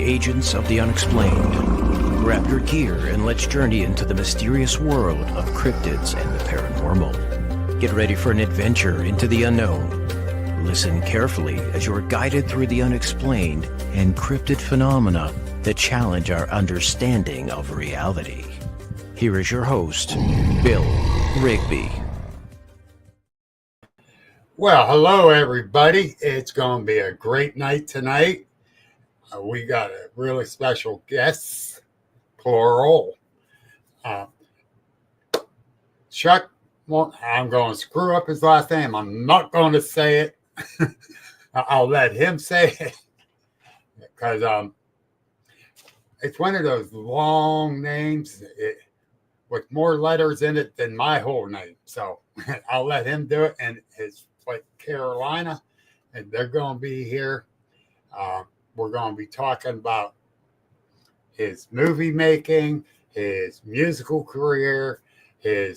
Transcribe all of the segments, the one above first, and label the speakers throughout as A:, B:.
A: agents of the unexplained. Grab your gear and let's journey into the mysterious world of cryptids and the paranormal. Get ready for an adventure into the unknown. Listen carefully as you're guided through the unexplained and cryptid phenomena that challenge our understanding of reality. Here is your host, Bill Rigby.
B: Well, hello, everybody. It's going to be a great night tonight. We got a really special guest, plural. Chuck, I'm going to screw up his last name. I'm not going to say it. I'll let him say it because it's one of those long names with more letters in it than my whole name. So I'll let him do it. And his like Karolina, and they're going to be here. We're going to be talking about his movie making, his musical career, the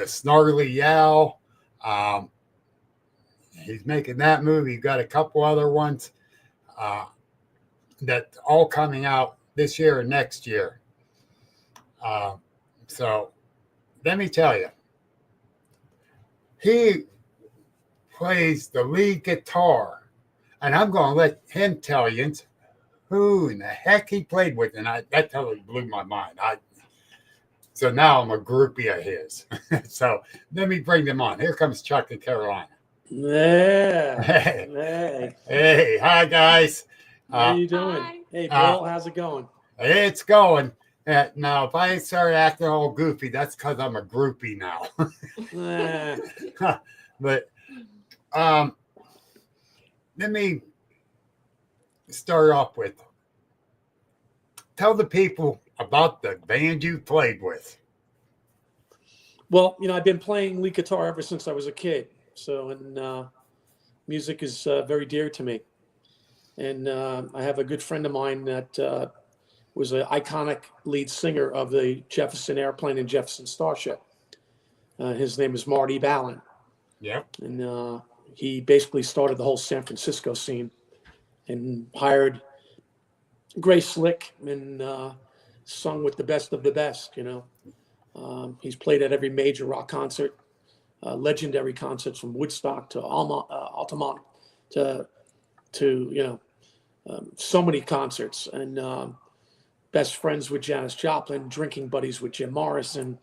B: Snarly Yow. He's making that movie. He's got a couple other ones that all coming out this year and next year. So let me tell you, he plays the lead guitar, and I'm going to let him tell you who in the heck he played with, and that totally blew my mind. So now I'm a groupie of his. So let me bring them on. Here comes Chuck and Karolina.
C: Yeah.
B: Hey, hi guys.
C: How you doing? Hi. Hey, Bill, how's it going?
B: It's going. Now, if I start acting all goofy, that's because I'm a groupie now. But let me start off with, tell the people about the band you played with.
C: Well, I've been playing lead guitar ever since I was a kid. So, and music is very dear to me. And I have a good friend of mine that was an iconic lead singer of the Jefferson Airplane and Jefferson Starship. His name is Marty Ballin.
B: Yep.
C: And he basically started the whole San Francisco scene and hired Grace Slick and sung with the best of the best, He's played at every major rock concert. Legendary concerts from Woodstock to Altamont to so many concerts, and best friends with Janis Joplin, drinking buddies with Jim Morrison,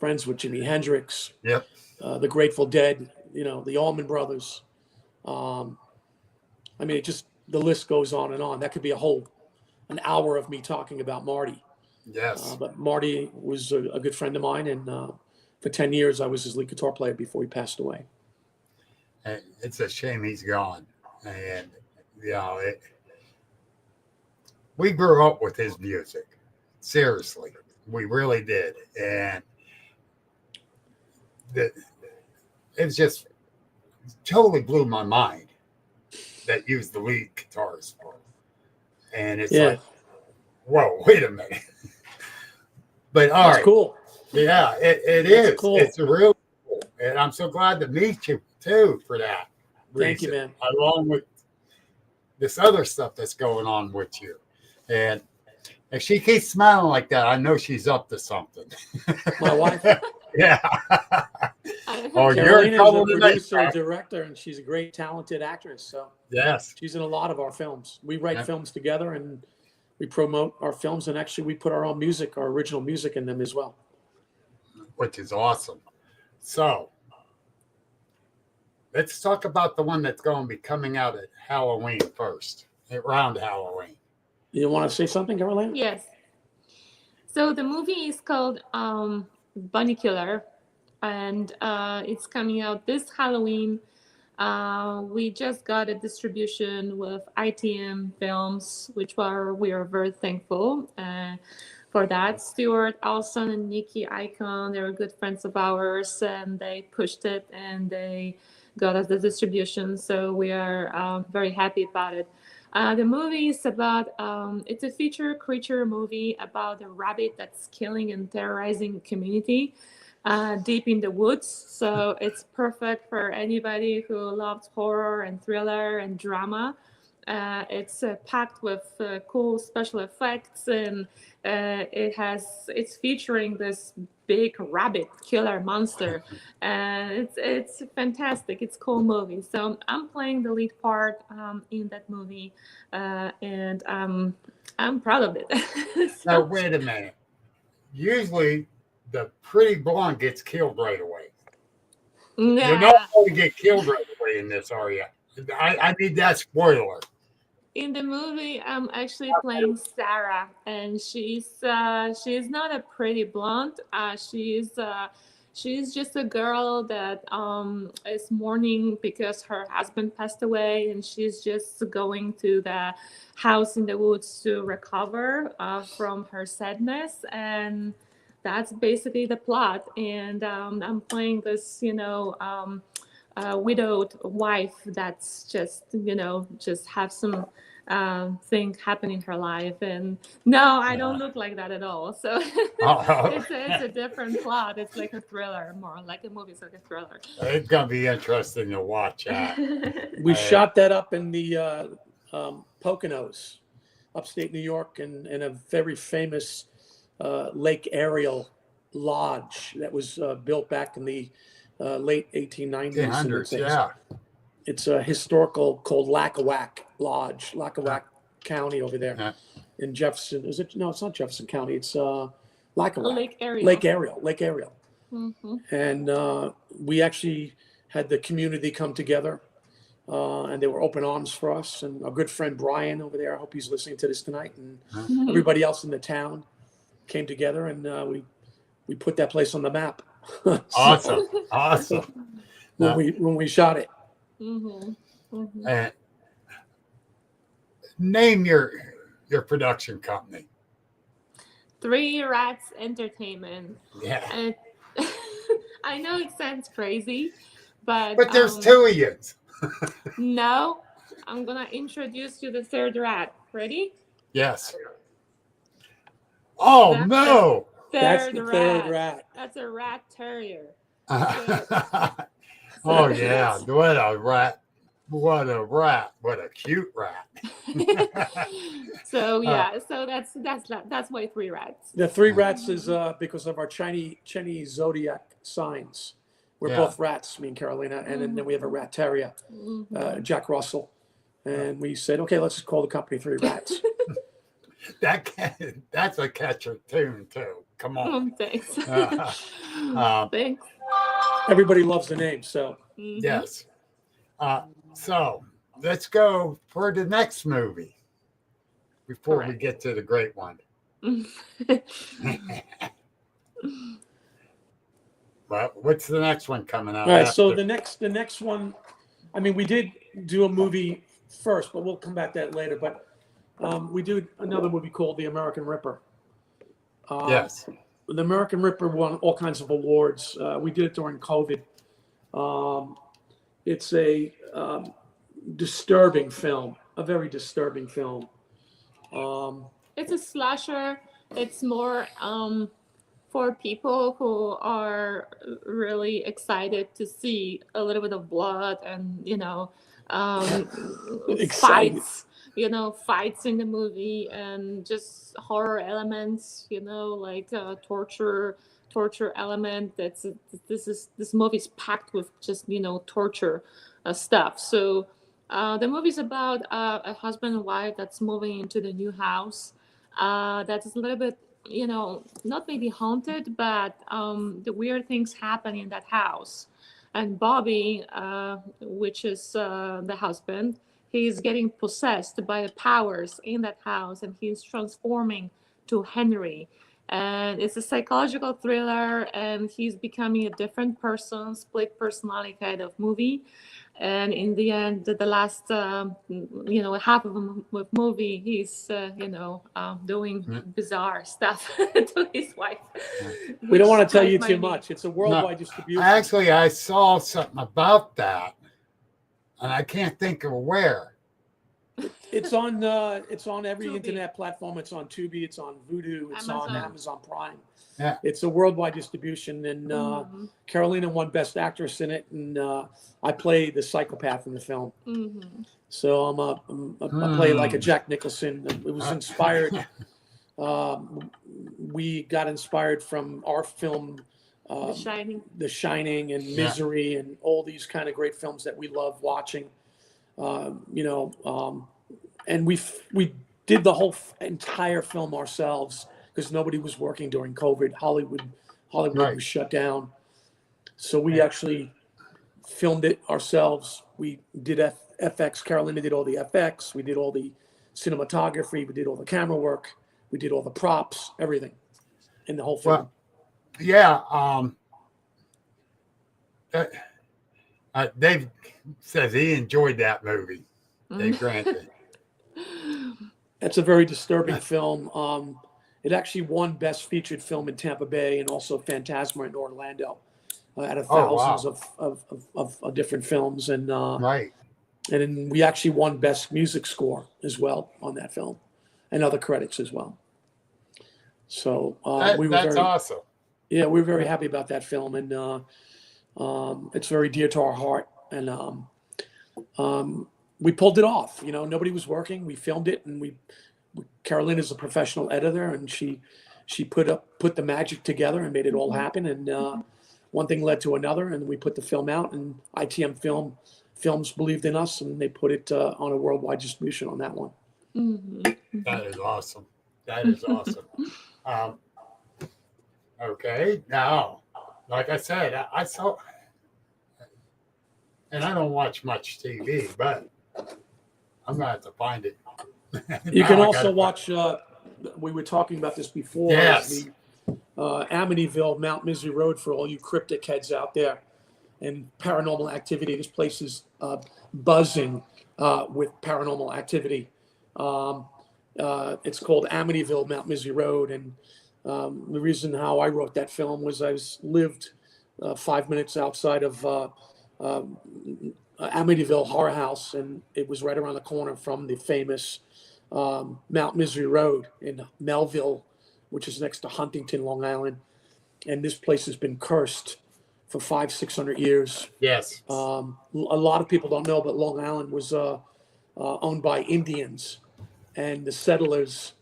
C: friends with Jimi Hendrix,
B: yep,
C: the Grateful Dead, the Allman Brothers. The list goes on and on. That could be an hour of me talking about Marty.
B: Yes.
C: But Marty was a good friend of mine, and for 10 years, I was his lead guitar player before he passed away.
B: It's a shame he's gone. And, we grew up with his music. Seriously. We really did. And it just totally blew my mind that he was the lead guitarist for. And it's like, whoa, wait a minute. But all right.
C: Cool.
B: Yeah, it is.
C: Cool.
B: It's real cool. And I'm so glad to meet you, too, for that reason.
C: Thank you, man.
B: Along with this other stuff that's going on with you. And if she keeps smiling like that, I know she's up to something.
C: My wife?
B: Yeah.
C: You're in trouble tonight. Producer, director, and she's a great, talented actress. So
B: yes,
C: she's in a lot of our films. We write films together, and we promote our films, and actually we put our own music, our original music in them as well.
B: Which is awesome. So let's talk about the one that's going to be coming out at Halloween first, around Halloween.
C: You want to say something, Karolina?
D: Yes. So the movie is called Bunny Killer, and it's coming out this Halloween. We just got a distribution with ITM Films, which we are very thankful for that. Stuart, Alson, and Nikki Icon, they were good friends of ours, and they pushed it and they got us the distribution. So we are very happy about it. The movie is about, it's a feature creature movie about a rabbit that's killing and terrorizing a community deep in the woods. So it's perfect for anybody who loves horror and thriller and drama. It's packed with cool special effects, and it's featuring this big rabbit killer monster, and it's fantastic. It's a cool movie. So I'm playing the lead part in that movie, and I'm proud of it.
B: Now,
D: So,
B: wait a minute. Usually, the pretty blonde gets killed right away. You're not
D: yeah.
B: going to get killed right away in this, are you? I need that spoiler.
D: In the movie, I'm actually playing Sarah, and she's not a pretty blonde. She's just a girl that is mourning because her husband passed away, and she's just going to the house in the woods to recover from her sadness, and that's basically the plot. And I'm playing this, widowed wife that's just just have some thing happen in her life. And no, I don't look like that at all. So
B: Oh,
D: it's a different plot. It's like a thriller, more like a movie. It's like a thriller.
B: it's going to be interesting to watch that.
C: We shot that up in the Poconos, upstate New York, in a very famous Lake Ariel lodge that was built back in the late 1890s.
B: 1800s, yeah.
C: It's a historical called Lackawack Lodge, Lackawack County over there
B: Yeah.
C: in Jefferson. Is it? No, it's not Jefferson County. It's Lackawack.
D: Lake Ariel.
C: Lake Ariel.
D: Mm-hmm.
C: And we actually had the community come together, and they were open arms for us. And our good friend Brian over there, I hope he's listening to this tonight, and everybody else in the town came together, and we put that place on the map.
B: Awesome. Awesome.
C: when we shot it.
D: Mm-hmm. Mm-hmm.
B: And name your production company.
D: Three Rats Entertainment.
B: Yeah.
D: And I know it sounds crazy, but
B: there's two of you.
D: no, I'm gonna introduce you the third rat. Ready?
B: Yes. Oh,
D: That's
B: no.
C: That's the third rat.
D: That's a rat terrier.
B: Oh, yeah. What a rat. What a rat. What a cute rat.
D: So yeah, so that's why three rats.
C: The three rats is because of our Chinese zodiac signs. We're both rats, me and Karolina, and then we have a rat terrier, Jack Russell. And we said, okay, let's just call the company Three Rats.
B: That's a catcher tune, too. Come on.
D: Thanks. Thanks.
C: Everybody loves the name, so.
B: Yes. So let's go for the next movie before we get to the great one. Well, what's the next one coming out?
C: All right, so the next one, I mean, we did do a movie first, but we'll come back to that later. But we do another movie called The American Ripper.
B: Yes.
C: The American Ripper won all kinds of awards. We did it during COVID. It's a disturbing film, a very disturbing film.
D: It's a slasher. It's more for people who are really excited to see a little bit of blood and fights. Fights in the movie and just horror elements. Like torture element. This movie's packed with just torture stuff. So the movie's about a husband and wife that's moving into the new house. That's a little bit not maybe haunted, but the weird things happen in that house. And Bobby, which is the husband, he's getting possessed by the powers in that house, and he's transforming to Henry. And it's a psychological thriller, and he's becoming a different person, split personality kind of movie. And in the end, the last, half of the movie, he's, doing bizarre stuff to his wife.
C: We don't want to tell you too much. It's a worldwide distribution.
B: Actually, I saw something about that, and I can't think of where.
C: It's on every
D: Tubi.
C: internet platform. It's on Tubi. It's on Vudu. It's on Amazon Prime.
B: Yeah.
C: It's a worldwide distribution, and Karolina won Best Actress in it, and I play the psychopath in the film. So I play like a Jack Nicholson. It was inspired. We got inspired from our film, The Shining and Misery, and all these kind of great films that we love watching. And we did the whole entire film ourselves because nobody was working during COVID. Hollywood was shut down, so we actually filmed it ourselves. We did FX. Karolina did all the FX. We did all the cinematography. We did all the camera work. We did all the props, everything in the whole film.
B: Well, Dave says he enjoyed that movie. Dave Granted.
C: That's a very disturbing film. It actually won Best Featured Film in Tampa Bay and also Phantasma in Orlando out of thousands of different films. And
B: Right.
C: And then we actually won Best Music Score as well on that film and other credits as well. So
B: that's awesome.
C: Yeah, we were very happy about that film. And it's very dear to our heart. And we pulled it off. Nobody was working. We filmed it, and Karolina is a professional editor, and she put the magic together and made it all happen. And one thing led to another, and we put the film out, and ITM Films believed in us, and they put it on a worldwide distribution on that one.
B: That is awesome. That is awesome. Okay, now, like I said, I saw, and I don't watch much TV, but I'm gonna have to find it.
C: You can also watch. We were talking about this before.
B: Yes.
C: The Amityville, Mount Misery Road, for all you cryptic heads out there, and Paranormal Activity. This place is buzzing with paranormal activity. It's called Amityville, Mount Misery Road, and the reason how I wrote that film was I lived 5 minutes outside of Amityville Horror House, and it was right around the corner from the famous Mount Misery Road in Melville, which is next to Huntington, Long Island. And this place has been cursed for 500-600 years.
B: Yes.
C: A lot of people don't know, but Long Island was owned by Indians, and the settlers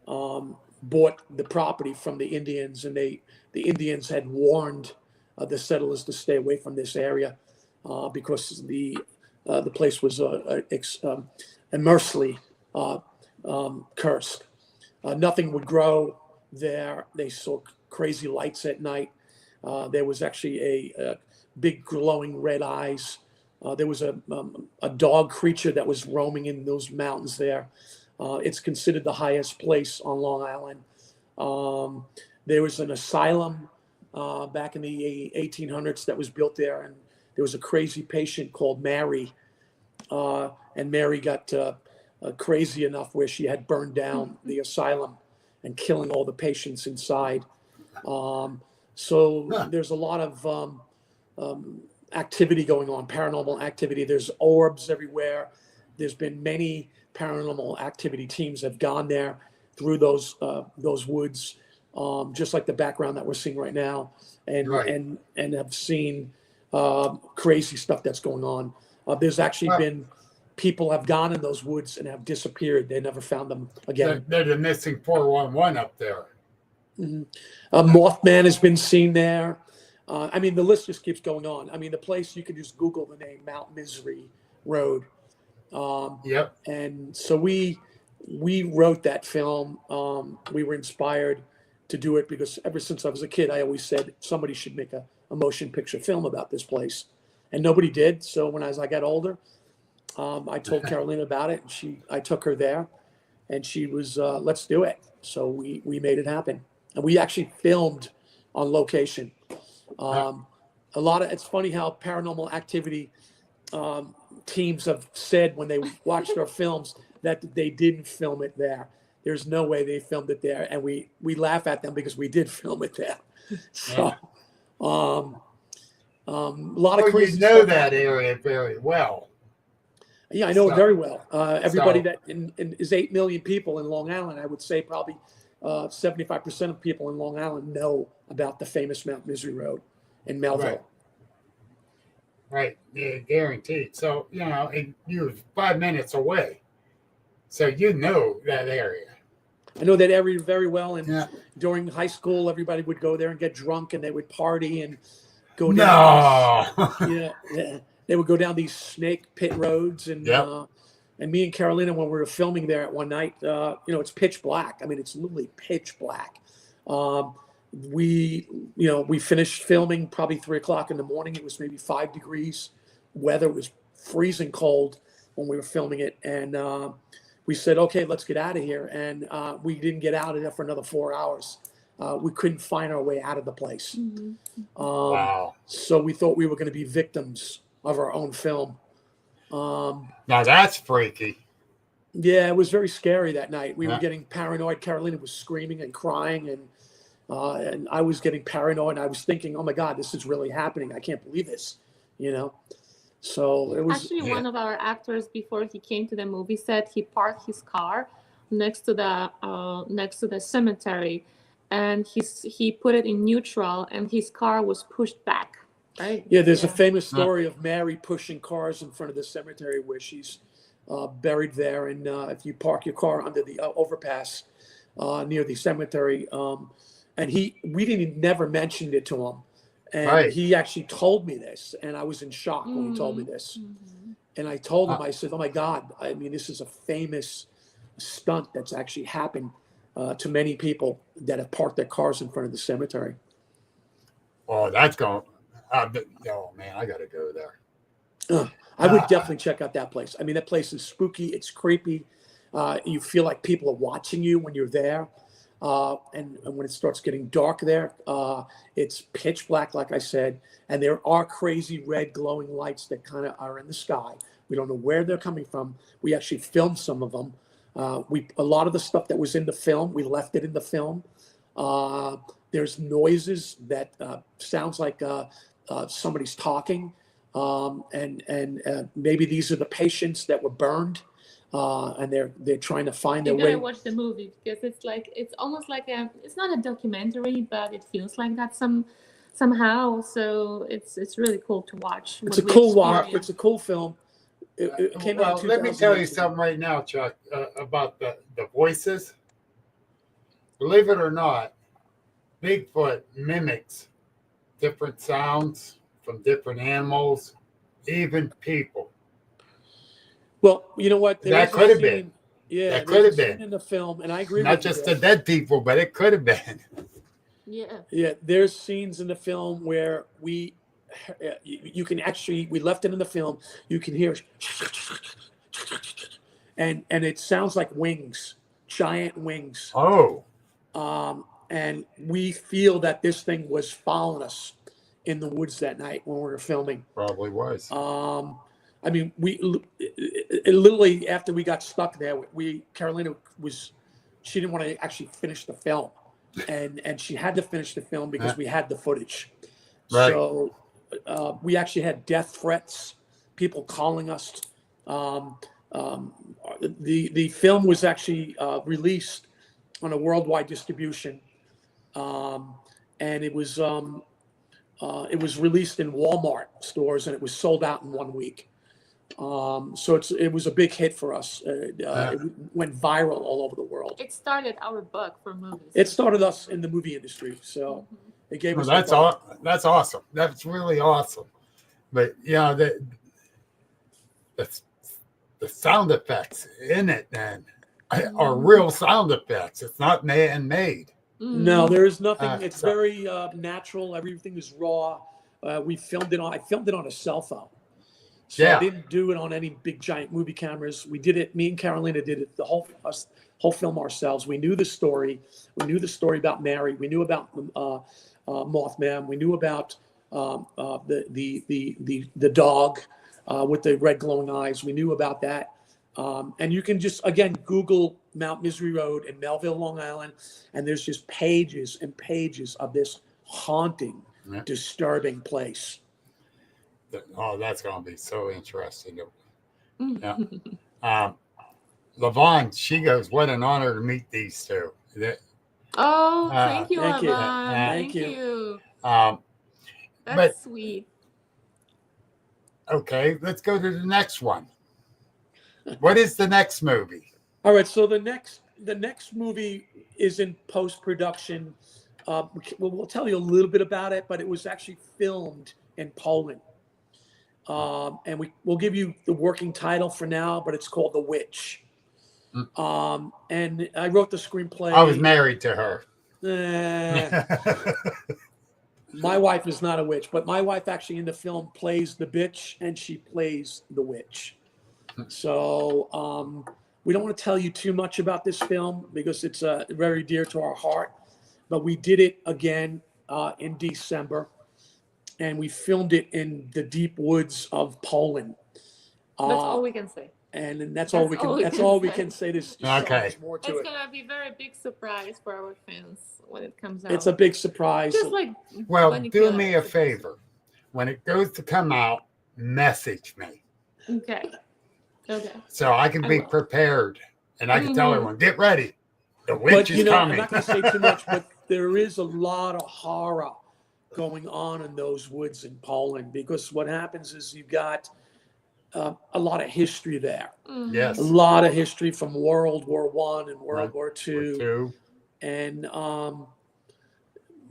C: bought the property from the Indians, and the Indians had warned the settlers to stay away from this area because the place was immersely cursed. Nothing would grow there. They saw crazy lights at night. There was actually a big glowing red eyes. There was a dog creature that was roaming in those mountains there. It's considered the highest place on Long Island. There was an asylum back in the 1800s that was built there, and there was a crazy patient called Mary, and Mary got crazy enough where she had burned down the asylum and killing all the patients inside. So there's a lot of activity going on, paranormal activity. There's orbs everywhere. There's been many paranormal activity teams have gone there through those woods, just like the background that we're seeing right now, and have seen crazy stuff that's going on. There's actually been people have gone in those woods and have disappeared. They never found them again.
B: They're the missing 411 up there.
C: Mothman has been seen there. I mean, the list just keeps going on. I mean, the place, you can just Google the name Mount Misery Road.
B: Yep.
C: And so we wrote that film. We were inspired to do it because ever since I was a kid, I always said somebody should make a motion picture film about this place, and nobody did. So when I got older, I told Karolina about it, and I took her there, and she was, let's do it. So we made it happen, and we actually filmed on location. It's funny how paranormal activity teams have said when they watched our films that they didn't film it there. There's no way they filmed it there, and we laugh at them because we did film it there. So, a lot of crazy.
B: You know that area very well.
C: Yeah, I know it very well. Everybody that is 8 million people in Long Island, I would say probably 75% of people in Long Island know about the famous Mount Misery Road in Melville.
B: right? Yeah, guaranteed. So, and you was 5 minutes away. So you know that area.
C: I know that area very well. And
B: Yeah.
C: during high school, everybody would go there and get drunk, and they would party and go down.
B: No.
C: Yeah, they would go down these snake pit roads, and
B: Yep.
C: and me and Karolina, when we were filming there at one night, it's pitch black. I mean, it's literally pitch black. We finished filming probably 3 o'clock in the morning. It was maybe 5 degrees. Weather was freezing cold when we were filming it, and we said, okay, let's get out of here. And we didn't get out of there for another 4 hours. We couldn't find our way out of the place.
D: Mm-hmm.
B: Wow.
C: So we thought we were going to be victims of our own film.
B: Now that's freaky.
C: Yeah, it was very scary that night. We
B: Yeah.
C: were getting paranoid. Karolina was screaming and crying, and I was getting paranoid. And I was thinking, oh my God, this is really happening. I can't believe this, So it was
D: Actually, one of our actors, before he came to the movie set, he parked his car next to the cemetery, and he put it in neutral, and his car was pushed back. Right?
C: Yeah, there's a famous story of Mary pushing cars in front of the cemetery where she's buried there. And if you park your car under the overpass near the cemetery, and we never mentioned it to him. And he actually told me this, and I was in shock when he told me this.
D: Mm-hmm.
C: And I told him, I said, oh my God, I mean, this is a famous stunt that's actually happened to many people that have parked their cars in front of the cemetery.
B: Oh, that's going. Oh man, I got to go there.
C: I would definitely check out that place. I mean, that place is spooky. It's creepy. You feel like people are watching you when you're there. And when it starts getting dark there, it's pitch black, like I said. And there are crazy red glowing lights that kind of are in the sky. We don't know where they're coming from. We actually filmed some of them. A lot of the stuff that was in the film, we left it in the film. There's noises that sounds like somebody's talking. And maybe these are the patients that were burned, and they're trying to find their way.
D: You gotta watch the movie because it's almost like it's not a documentary, but it feels like that somehow. So it's really cool to watch.
C: It's a cool watch. It's a cool film. It came out.
B: Let me tell you something right now, Chuck, about the voices. Believe it or not, Bigfoot mimics different sounds from different animals, even people.
C: Well, you know what?
B: That could have been.
C: Yeah,
B: that could have been
C: in the film, and I agree.
B: Not just the dead people, but it could have been.
D: Yeah.
C: Yeah, there's scenes in the film where you can actually, we left it in the film. You can hear, and it sounds like wings, giant wings.
B: Oh.
C: And we feel that this thing was following us in the woods that night when we were filming.
B: Probably was.
C: I mean, literally after we got stuck there, Karolina she didn't want to actually finish the film, and she had to finish the film because we had the footage.
B: Right.
C: So we actually had death threats, people calling us. The film was actually released on a worldwide distribution, and it was released in Walmart stores, and it was sold out in 1 week. So it was a big hit for us. It went viral all over the world.
D: It started our bug for movies.
C: It started us in the movie industry, so it gave us.
B: That's awesome. That's really awesome. But the sound effects in it then are real sound effects. It's not man-made.
C: No, there is nothing. It's very natural. Everything is raw. I filmed it on a cell phone. So I didn't do it on any big giant movie cameras. We did it. Me and Karolina did it. The whole film ourselves. We knew the story. We knew the story about Mary. We knew about Mothman. We knew about the dog with the red glowing eyes. We knew about that. And you can just again Google Mount Misery Road in Melville, Long Island, and there's just pages and pages of this haunting, disturbing place.
B: Oh, that's going to be so interesting. Yeah. Lavon, she goes, what an honor to meet these two.
D: Thank you,
C: thank you.
D: Lavon.
C: Thank
D: Thank you.
C: you.
D: That's
B: but
D: sweet.
B: Okay, let's go to the next one. What is the next movie?
C: All right, so the next movie is in post production. We'll tell you a little bit about it, but it was actually filmed in Poland, and we'll give you the working title for now, but it's called The Witch. And I wrote the screenplay.
B: I was married to her.
C: My wife is not a witch, but my wife actually in the film plays the bitch, and she plays the witch. So we don't want to tell you too much about this film because it's very dear to our heart. But we did it again in December, and we filmed it in the deep woods of Poland.
D: That's all we can say.
C: And that's all we can say. There's so
B: Okay.
C: much more to it.
D: It's gonna be a very big surprise for our fans when it comes out.
C: It's a big surprise.
D: Just like
B: Well,
D: Bunny
B: do
D: Killer.
B: me a favor. When it goes to come out, message me
D: Okay.
B: so I can be prepared and I can tell everyone, get ready. The
C: But
B: witch is
C: I'm
B: coming.
C: not going to say too much, but there is a lot of horror going on in those woods in Poland because what happens is you've got a lot of history there.
B: Yes.
C: A lot of history from World War I and World War II.
B: Two.
C: And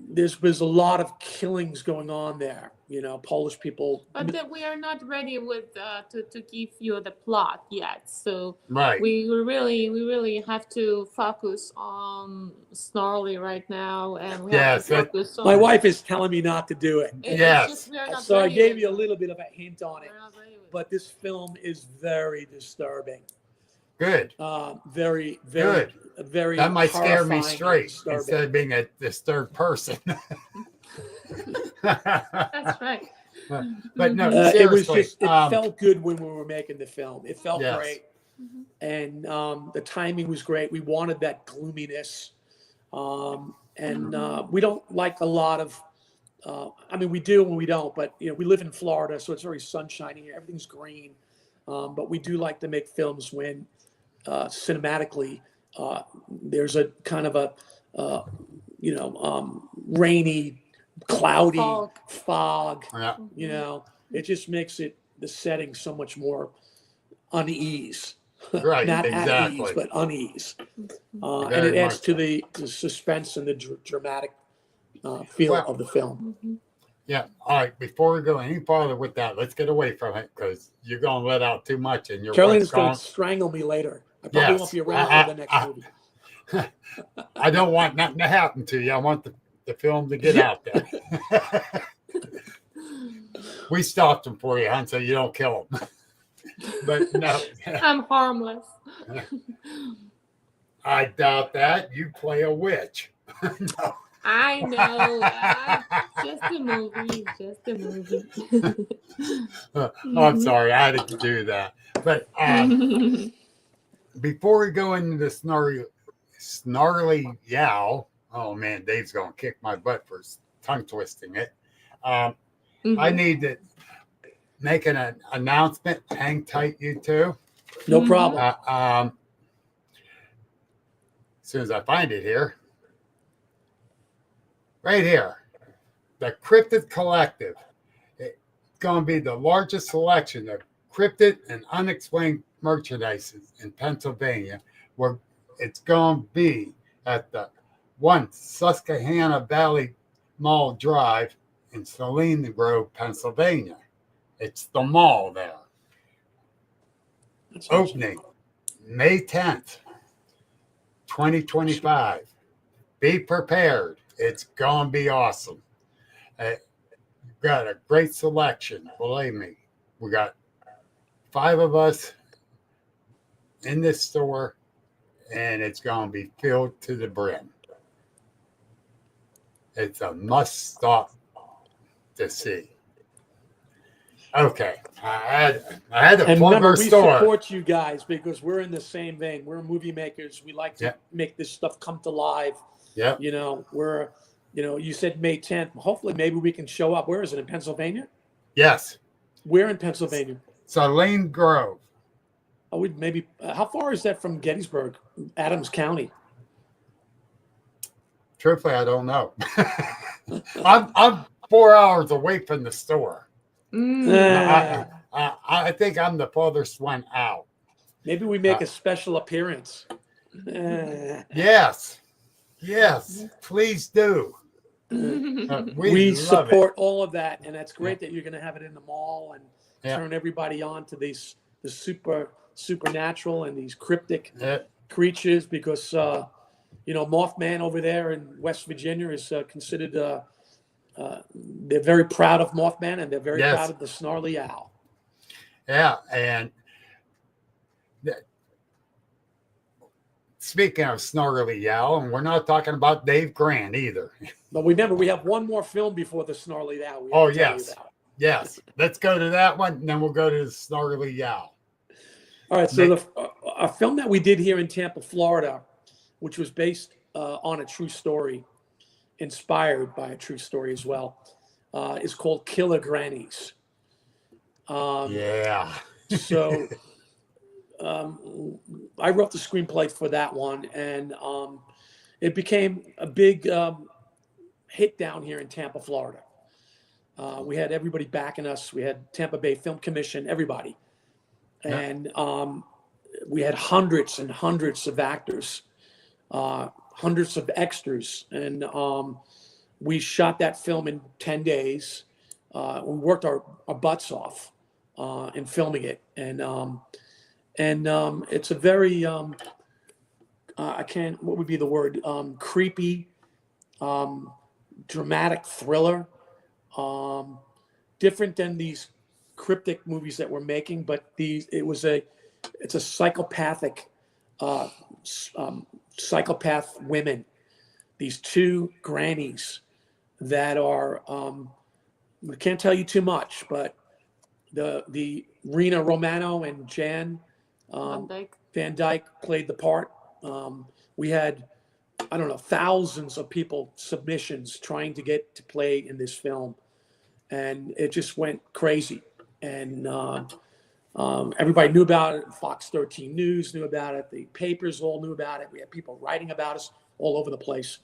C: there's a lot of killings going on there. You know, Polish people.
D: But we are not ready with to give you the plot yet. So
B: Right.
D: we really have to focus on Snarly right now, and we have to focus on.
C: My wife is telling me not to do it.
B: Yes.
D: Just, we are not
C: So I
D: ready
C: gave
D: with
C: you a
D: it.
C: little bit of a hint on it.
D: We're not ready with
C: But this film is very disturbing.
B: Good.
C: Very
B: Good.
C: very.
B: That might scare me
C: horrifying and
B: straight
C: disturbing.
B: instead of being a disturbed person.
D: That's right.
B: But no,
C: it was
B: seriously.
C: just. It felt good when we were making the film. It felt
B: Yes.
C: great, and the timing was great. We wanted that gloominess, and we don't like a lot of. I mean, we do and we don't, but you know, we live in Florida, so it's very sunshiny here. Everything's green, but we do like to make films when cinematically there's a kind of a rainy, cloudy fog.
B: Yeah.
C: You know, it just makes it the setting so much more unease.
B: Right.
C: Not at
B: Exactly.
C: ease, but unease, and
B: Very
C: it adds
B: much
C: to
B: so.
C: the suspense and the dramatic feel
B: Well,
C: of the film.
B: Yeah. All right. Before we go any farther with that, let's get away from it because you're going to let out too much and your
C: Carolina's
B: wife's
C: going
B: going.
C: to strangle me later. I probably
B: Yes.
C: won't be around for the next movie.
B: I don't want nothing to happen to you. I want the film to get out there. We stopped him for you, hon, so you don't kill him. But no,
D: I'm harmless.
B: I doubt that. You play a witch. No.
D: I know. Just a movie. Just a movie.
B: I'm sorry, I had to do that. But before we go into the snarly yow, oh man, Dave's gonna kick my butt for tongue twisting it. I need to make an announcement. Hang tight, you two.
C: No problem.
B: As soon as I find it here. Right here, the Cryptid Collective. It's going to be the largest selection of cryptid and unexplained merchandise in Pennsylvania. Where it's going to be at the 1 Susquehanna Valley Mall Drive in Salina Grove, Pennsylvania. It's the mall there.
C: That's awesome.
B: Opening May 10th, 2025. Be prepared. It's going to be awesome. We've got a great selection. Believe me. We got 5 of us in this store, and it's going to be filled to the brim. It's a must stop to see. Okay. I had to
C: And
B: plug
C: remember,
B: our
C: we
B: store.
C: support you guys because we're in the same vein. We're movie makers. We like to make this stuff come to life.
B: Yeah.
C: You know, you said May 10th. Hopefully, maybe we can show up. Where is it? In Pennsylvania?
B: Yes.
C: Where in Pennsylvania?
B: Salina Grove.
C: Oh, maybe. How far is that from Gettysburg, Adams County?
B: Truthfully, I don't know. I'm 4 hours away from the store. I I think I'm the farthest one out.
C: Maybe we make a special appearance.
B: Yes, please do.
C: We
B: love
C: support all of that, and that's great
B: Yeah.
C: that you're going to have it in the mall and
B: Yeah.
C: turn everybody on to the supernatural and these cryptic
B: it.
C: creatures, because Mothman over there in West Virginia is considered. They're very proud of Mothman, and they're very
B: Yes.
C: proud of the Snarly Yow.
B: Yeah, and speaking of Snarly Yow, and we're not talking about Dave Grant either.
C: But remember, we have one more film before the Snarly Yow. we have
B: Oh,
C: to tell you
B: yes.
C: about.
B: Yes, let's go to that one, and then we'll go to the Snarly Yow.
C: All right, so a film that we did here in Tampa, Florida, which was based on a true story, inspired by a true story as well, is called Killer Grannies.
B: Yeah.
C: So I wrote the screenplay for that one, and it became a big hit down here in Tampa, Florida. We had everybody backing us. We had Tampa Bay Film Commission, everybody. And we had hundreds and hundreds of actors, hundreds of extras. And we shot that film in 10 days. We worked our butts off in filming it. And it's a very, what would be the word? Creepy, dramatic thriller. Different than these cryptic movies that we're making, but it's a psychopathic, psychopath women. These two grannies that are, we can't tell you too much, but the Rena Romano and Jan Van Dyke played the part. We had, I don't know, thousands of people submissions trying to get to play in this film, and it just went crazy. And everybody knew about it. Fox 13 News knew about it. The papers all knew about it. We had people writing about us all over the place.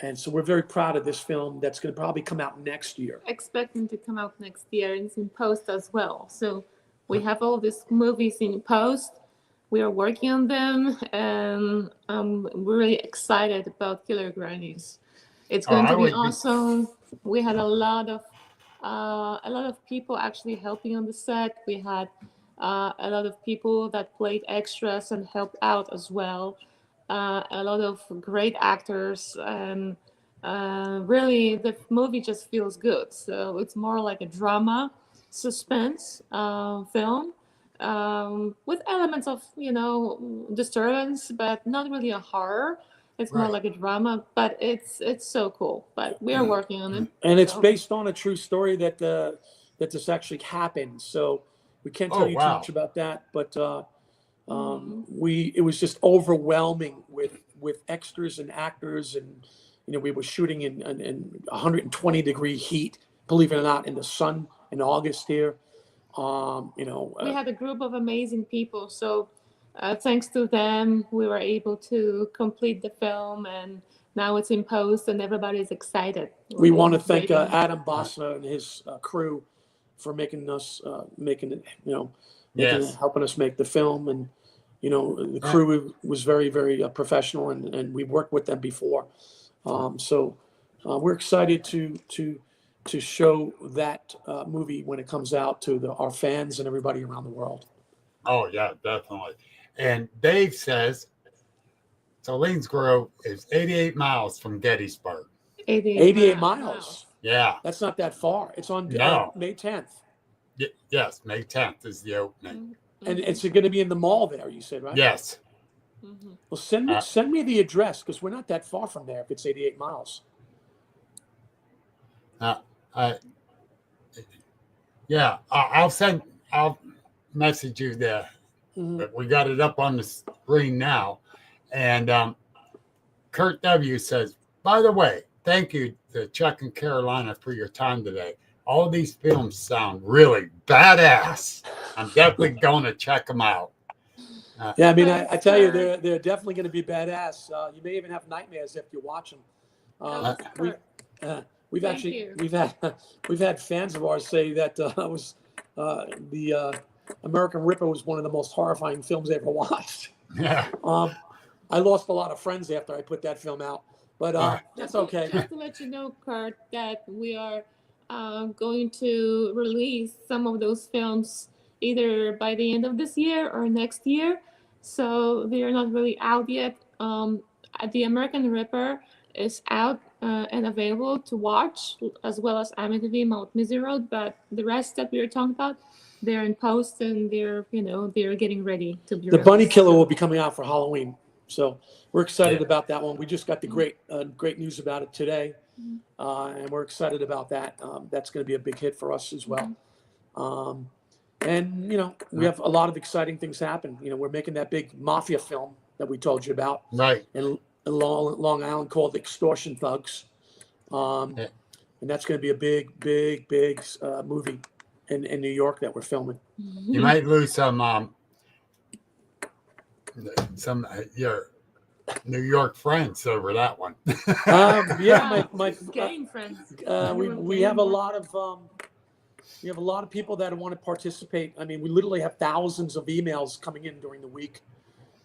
C: And so we're very proud of this film that's going to probably come out next year.
D: Expecting to come out next year, and it's in post as well. So we have all these movies in post. We are working on them, and I'm really excited about Killer Grannies. It's going to be awesome. We had a lot of people actually helping on the set. We had a lot of people that played extras and helped out as well. A lot of great actors, and really the movie just feels good. So it's more like a drama, suspense film with elements of disturbance, but not really a horror. It's more like a drama, but it's so cool. But we are working on it.
C: And it's based on a true story that this actually happened. So we can't tell you too much about that, but it was just overwhelming with extras and actors, and we were shooting in 120-degree heat, believe it or not, in the sun in August here.
D: We had a group of amazing people, so thanks to them, we were able to complete the film, and now it's in post, and everybody's excited.
C: We want to thank Adam Bossner and his crew for making it, helping us make the film, and the crew was very, very professional, and we worked with them before, so we're excited to show that movie when it comes out to our fans and everybody around the world.
B: Oh yeah, definitely. And Dave says Salin's Grove is 88 miles from Gettysburg.
C: 88 miles.
B: Yeah.
C: That's not that far. It's on May 10th.
B: Yes, May 10th is the opening.
C: And it's going to be in the mall there, you said, right?
B: Yes.
C: Well, send me the address, because we're not that far from there if it's 88 miles.
B: I'll message you there. But we got it up on the screen now. And Kurt W. says, by the way, thank you to Chuck and Karolina for your time today. All these films sound really badass. I'm definitely going to check them out.
C: I tell you, they're definitely going to be badass. You may even have nightmares if you watch them. We've had fans of ours say that The American Ripper was one of the most horrifying films I ever watched.
B: Yeah.
C: I lost a lot of friends after I put that film out, but that's okay.
D: Just to let you know, Kurt, that we are going to release some of those films either by the end of this year or next year. So they are not really out yet. The American Ripper is out and available to watch, as well as Amityville Mount Mizzy Road. But the rest that we are talking about, they're in post and they're getting ready to be
C: The
D: released.
C: Bunny Killer will be coming out for Halloween, so we're excited
B: Yeah.
C: about that one. We just got the great news about it today, and we're excited about that. That's going to be a big hit for us as well. And we have a lot of exciting things happen. We're making that big mafia film that we told you about,
B: Right.
C: in Long Island, called Extortion Thugs, and that's going to be a big movie in New York that we're filming.
B: You might lose some your New York friends over that one.
C: Yeah, my
D: gang friends.
C: we have a lot of people that want to participate. I mean, we literally have thousands of emails coming in during the week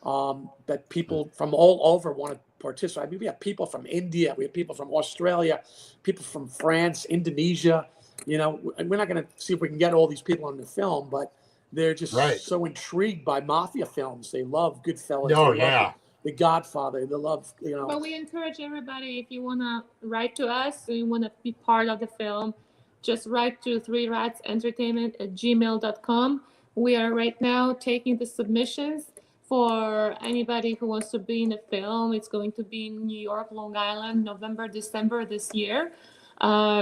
C: that people from all over want to participate. I mean, we have people from India, we have people from Australia, people from France, Indonesia. And we're not going to see if we can get all these people on the film, but they're just so intrigued by mafia films. They love Goodfellas.
B: Oh,
C: they
B: yeah.
C: love The Godfather. They love,
D: But we encourage everybody, if you want to write to us and you want to be part of the film, just write to 3ratsentertainment@gmail.com. We are right now taking the submissions for anybody who wants to be in the film. It's going to be in New York, Long Island, November, December this year.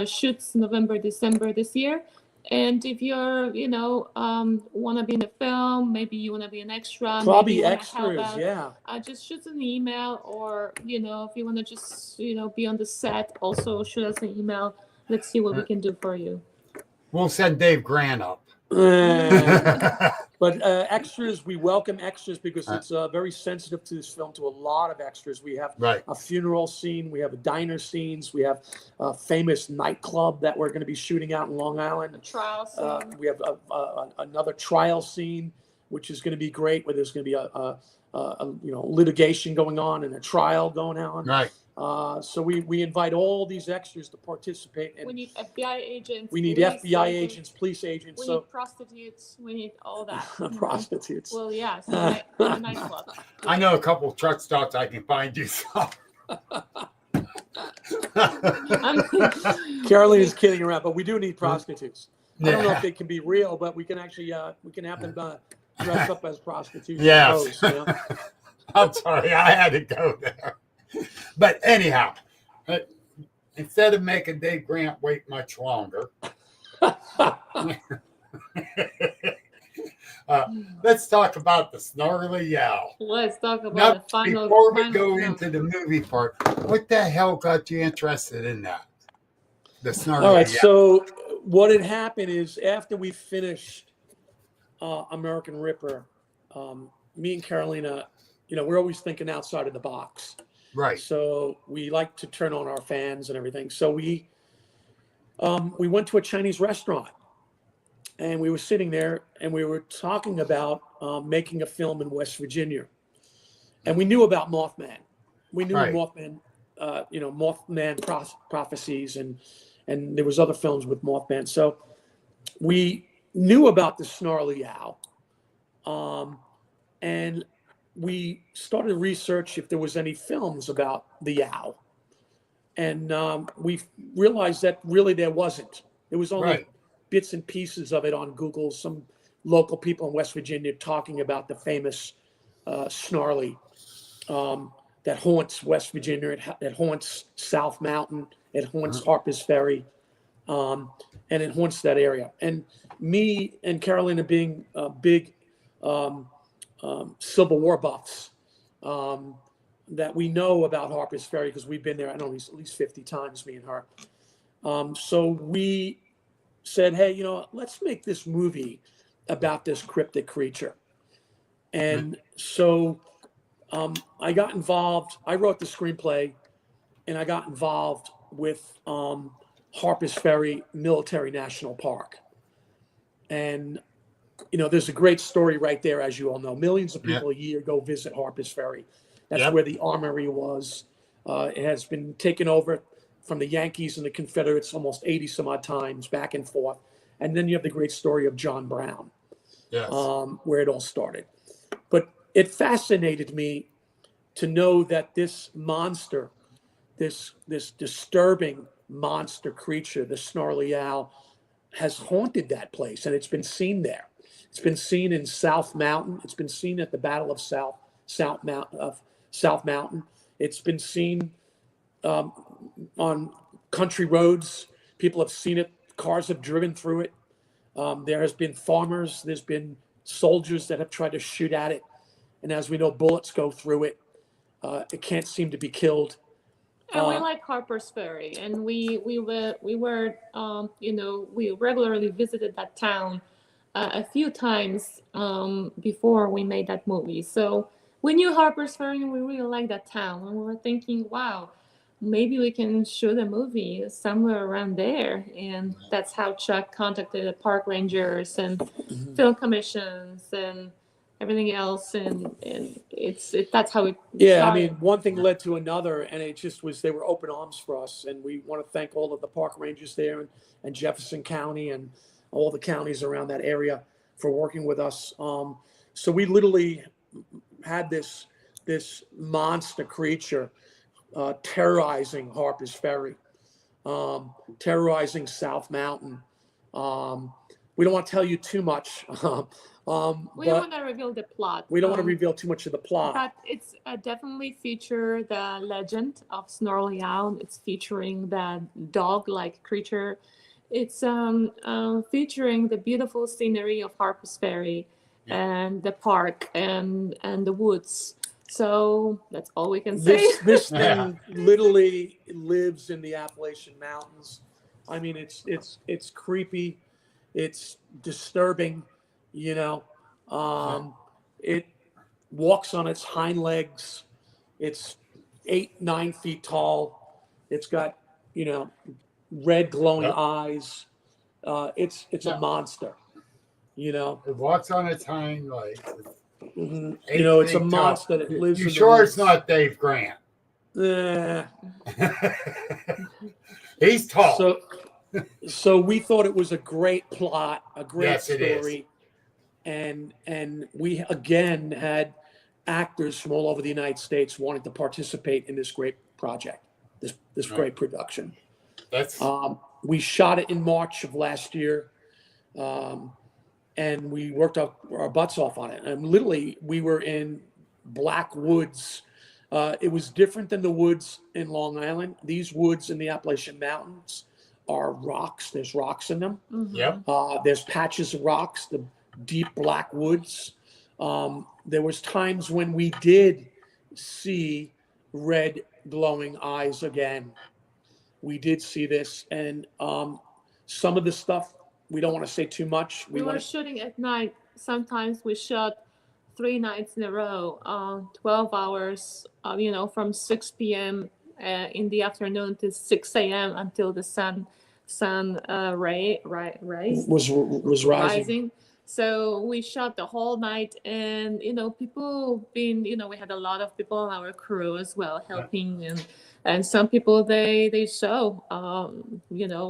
D: Shoots November, December this year. And if you're, want to be in the film, maybe you want to be an extra,
C: probably
D: maybe you wanna
C: extras.
D: help out,
C: Yeah.
D: just shoot us an email, or if you want to just be on the set, also shoot us an email. Let's see what we can do for you.
B: We'll send Dave Grant up.
C: But extras, we welcome extras because it's very sensitive to this film, to a lot of extras. We have a funeral scene, we have a diner scenes, we have a famous nightclub that we're going to be shooting out in Long Island.
D: A trial scene.
C: We have another trial scene, which is going to be great, where there's going to be a litigation going on and a trial going on.
B: Right.
C: So we invite all these extras to participate. And
D: we need FBI agents.
C: We need FBI agents, police agents.
D: We need prostitutes. We need all that.
C: Prostitutes.
D: Well, yeah. So a nightclub.
B: I know a couple of truck stops I can find you some.
C: Karolina's kidding around, but we do need prostitutes. I don't know if they can be real, but we can actually have them dress up as prostitutes.
B: Yes.
C: Clothes,
B: I'm sorry, I had to go there. But anyhow, instead of making Dave Grant wait much longer, let's talk about the Snarly Yow.
D: Let's talk about
B: Now,
D: the final.
B: Before we go into the movie part, what the hell got you interested in that? The Snarly Yow.
C: All right, so what had happened is after we finished American Ripper, me and Karolina, we're always thinking outside of the box.
B: Right.
C: So we like to turn on our fans and everything. So we went to a Chinese restaurant, and we were sitting there, and we were talking about making a film in West Virginia, and we knew about Mothman. We knew Mothman, Mothman prophecies, and there was other films with Mothman. So we knew about the Snarly Yow, and we started to research if there was any films about the Yow. And we realized that really there wasn't. There was only bits and pieces of it on Google, some local people in West Virginia talking about the famous Snarly that haunts West Virginia, it haunts South Mountain, it haunts Harper's Ferry, and it haunts that area. And me and Karolina being big Civil War buffs, that we know about Harper's Ferry because we've been there, I don't know, at least 50 times, me and her. So we said, hey, let's make this movie about this cryptid creature. And so I got involved. I wrote the screenplay, and I got involved with Harper's Ferry Military National Park. And, there's a great story right there, as you all know. Millions of
B: Yeah.
C: people a year go visit Harper's Ferry. That's
B: Yep.
C: where the armory was. It has been taken over from the Yankees and the Confederates almost 80 some odd times, back and forth. And then you have the great story of John Brown,
B: Yes.
C: where it all started. But it fascinated me to know that this monster, this disturbing monster creature, the Snarly Yow, has haunted that place, and it's been seen there. It's been seen in South Mountain. It's been seen at the Battle of South Mountain. It's been seen on country roads. People have seen it. Cars have driven through it. There has been farmers. There's been soldiers that have tried to shoot at it, and as we know, bullets go through it. It can't seem to be killed.
D: And we like Harper's Ferry, and we regularly visited that town a few times before we made that movie. So we knew Harper's Ferry, and we really liked that town. And we were thinking, wow, maybe we can shoot a movie somewhere around there. And that's how Chuck contacted the park rangers and film commissions and everything else, and that's how it
C: Yeah,
D: started.
C: I mean, one thing led to another, and it just was, they were open arms for us. And we want to thank all of the park rangers there and Jefferson County and all the counties around that area for working with us. So we literally had this monster creature terrorizing Harper's Ferry, terrorizing South Mountain. We don't want to tell you too much.
D: We don't want to reveal the plot.
C: We don't want to reveal too much of the plot.
D: But it's definitely feature the legend of Snarly Yow. It's featuring the dog-like creature. It's featuring the beautiful scenery of Harper's Ferry and the park and the woods. So that's all we can say.
C: This thing literally lives in the Appalachian Mountains. I mean, it's creepy. It's disturbing. It walks on its hind legs. It's 8-9 feet tall. It's got, red glowing eyes. It's a monster,
B: It walks on its hind legs.
C: It's a monster that lives
B: You
C: in the
B: sure
C: woods.
B: it's not Dave Grant? He's tall.
C: So we thought it was a great plot, a great
B: Yes, it is.
C: story. And we again had actors from all over the United States wanting to participate in this great project, this great production.
B: That's
C: We shot it in March of last year, and we worked our butts off on it. And literally, we were in black woods. It was different than the woods in Long Island. These woods in the Appalachian Mountains are rocks. There's rocks in them.
B: yep.
C: There's patches of rocks, the deep black woods. There was times when we did see red glowing eyes again. We did see this, and some of the stuff we don't want to say too much.
D: We were shooting at night. Sometimes we shot 3 nights in a row, 12 hours, from 6 p.m. In the afternoon to 6 a.m. until the sun
C: was rising.
D: So we shot the whole night, and people we had a lot of people on our crew as well helping, and some people they saw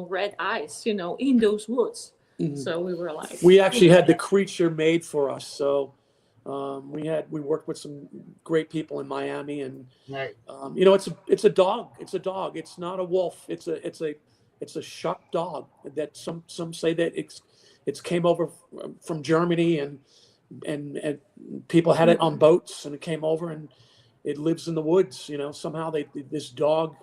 D: red eyes in those woods.
C: Mhm.
D: So we were like,
C: We actually had the creature made for us. So we worked with some great people in Miami, and
B: Right.
C: it's a dog. It's a dog. It's not a wolf. It's a shuck dog that some say that it's came over from Germany, and people had it on boats, and it came over, and it lives in the woods. Somehow this dog.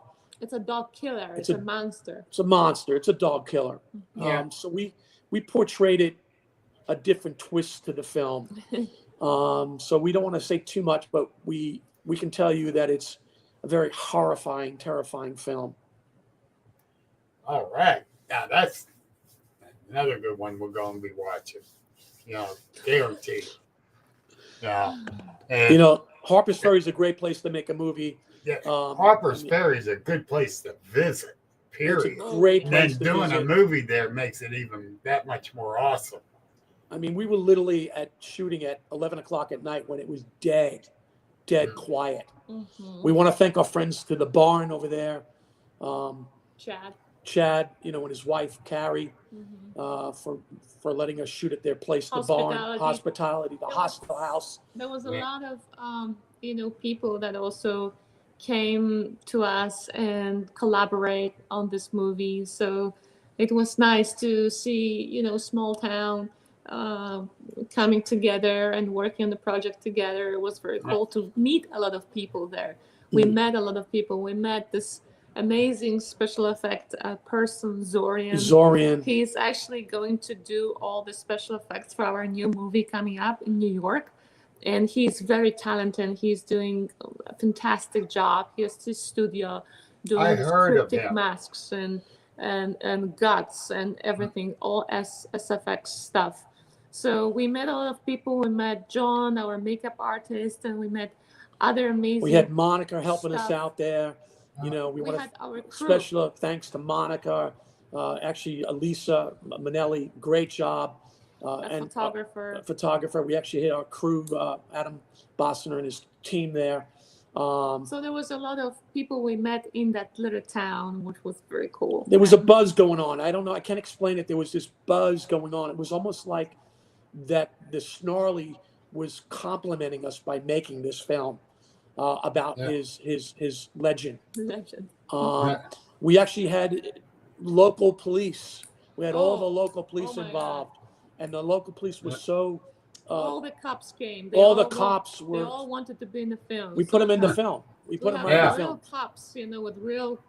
D: it's a dog killer. It's a monster.
C: It's a monster. It's a dog killer.
B: Yeah.
C: So we portrayed it a different twist to the film. So we don't want to say too much, but we can tell you that it's a very horrifying, terrifying film.
B: All right. Now that's another good one we're going to be watching. Guaranteed. Yeah. And
C: Harper's Ferry is a great place to make a movie.
B: yeah, Harper's Ferry is a good place to visit.
C: It's a
B: Period.
C: great
B: And then
C: place to
B: doing
C: visit.
B: a movie there makes it even that much more awesome.
C: I mean, we were literally shooting at 11 o'clock at night when it was dead quiet.
D: Mm-hmm.
C: We want to thank our friends to the barn over there. Chad, and his wife, Carrie, for letting us shoot at their place, the barn, hospitality, the hostel house.
D: There was a lot of, people that also came to us and collaborate on this movie. So it was nice to see, small town coming together and working on the project together. It was very cool to meet a lot of people there. We met a lot of people. We met this amazing special effect person, Zorian. He's actually going to do all the special effects for our new movie coming up in New York. And he's very talented. He's doing a fantastic job. He has his studio doing cryptic masks and guts and everything, all SFX stuff. So we met a lot of people. We met John, our makeup artist, and we met other amazing.
C: We had Monica helping us out there. We had our crew. Special thanks to Monica, actually Elisa Manelli, great job. And photographer. We actually had our crew, Adam Bossner and his team there.
D: So there was a lot of people we met in that little town, which was very cool.
C: There was a buzz going on. I don't know. I can't explain it. There was this buzz going on. It was almost like that the Snarly was complimenting us by making this film about his legend. We actually had local police. We had all the local police involved. And the local police was so...
D: all the cops came.
C: They all
D: all wanted to be in the film.
C: We put them in the film. We put them right in the film.
D: Real cops, with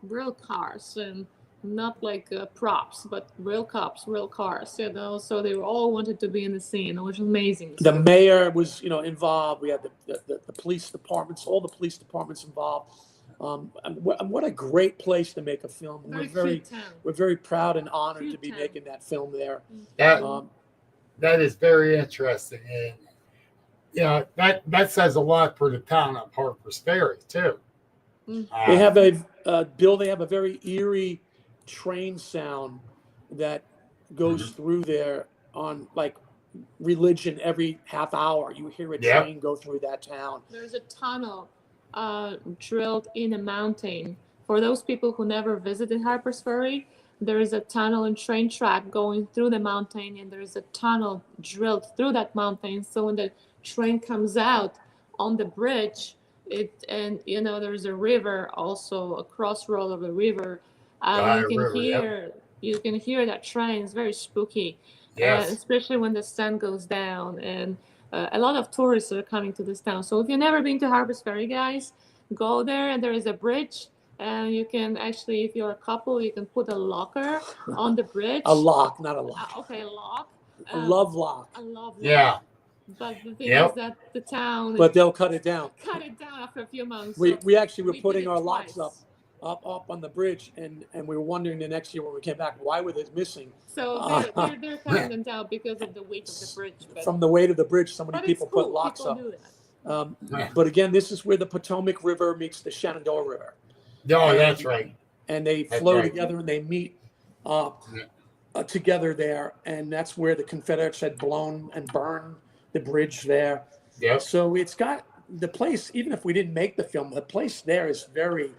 D: real cars and not like props, but real cops, real cars, So they all wanted to be in the scene, which was amazing.
C: The mayor was, involved. We had the police departments, all the police departments involved. And what a great place to make a film. We're very proud and honored to be making that film there.
B: That is very interesting, and that says a lot for the town of Harper's Ferry too.
C: They have They have a very eerie train sound that goes through there on like religion every half hour. You hear a train go through that town.
D: There's a tunnel drilled in a mountain. For those people who never visited Harper's Ferry, there is a tunnel and train track going through the mountain, and there's a tunnel drilled through that mountain. So when the train comes out on the bridge, there's a river also, a crossroad of the river. You can hear that train. It's very spooky, especially when the sun goes down. And a lot of tourists are coming to this town. So if you've never been to Harper's Ferry, guys, go there, and there is a bridge. And you can actually, if you're a couple, you can put a locker on the bridge.
C: A lock, not a lock.
D: Okay, a lock.
C: A love lock.
D: A love lock.
B: Yeah.
D: But the thing is that the town...
C: But they'll cut it down.
D: Cut it down after a few months.
C: We actually were putting our locks up on the bridge, and we were wondering the next year when we came back, why were they missing?
D: So they're cutting them down because of the weight of the bridge.
C: From the weight of the bridge, so many people put locks up. But again, this is where the Potomac River meets the Shenandoah River.
B: Oh, that's right.
C: And they flow together, and they meet together there, and that's where the Confederates had blown and burned the bridge there.
B: Yeah.
C: So it's got the place. Even if we didn't make the film, the place there is very